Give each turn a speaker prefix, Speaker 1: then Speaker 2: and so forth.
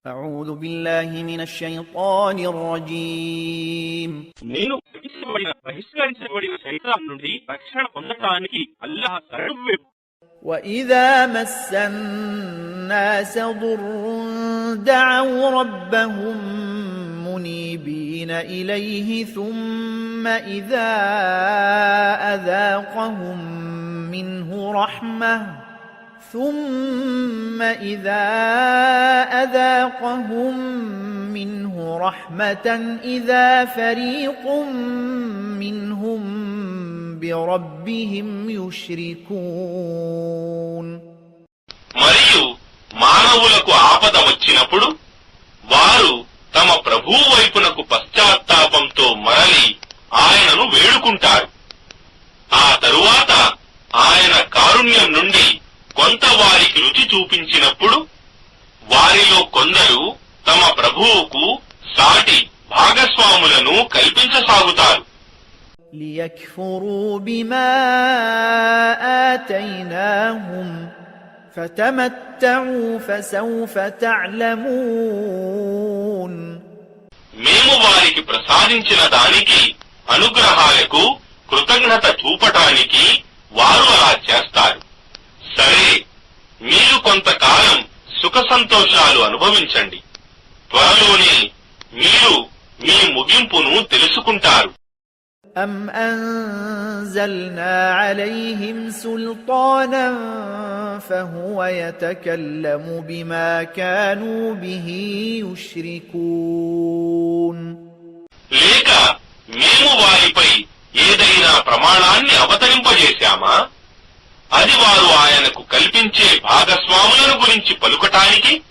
Speaker 1: أعوذ بالله من الشيطان الرجيم
Speaker 2: నేను బహిష్కరించబడిన శైతాను నుండి రక్షణ పొందడానికి అల్లాహ్ శరణు.
Speaker 1: وإذا مس الناس ضر دعوا ربهم منيبين إليه ثم إذا أذاقهم منه رحمة إذا فريق منهم بربهم يشركون.
Speaker 3: మరియు మానవులకు ఆపద వచ్చినప్పుడు వారు తమ ప్రభువు వైపునకు పశ్చాత్తాపంతో మరలి ఆయనను వేడుకుంటారు. ఆ తరువాత ఆయన కారుణ్యం నుండి కొంత వారికి రుచి చూపించినప్పుడు వారిలో కొందరు తమ ప్రభువుకు సాటి భాగస్వాములను కల్పించసాగుతారు.
Speaker 1: ليكفروا بما آتيناهم فتمتعوا فسوف تعلمون.
Speaker 3: మేము వారికి ప్రసాదించిన దానికి అనుగ్రహాలకు కృతజ్ఞత చూపటానికి వారు అలా చేస్తారు. సరే, మీరు కొంతకాలం సుఖ సంతోషాలు అనుభవించండి. త్వరలోనే మీరు మీ ముగింపును తెలుసుకుంటారు.
Speaker 1: أم أنزلنا عليهم سلطانا فهو يتكلم بما كانوا به يشركون.
Speaker 3: లేక మేము వారిపై ఏదైనా ప్రమాణాన్ని అవతరింపజేశామా? అది వారు ఆయనకు కల్పించే భాగస్వాములను గురించి పలుకటానికి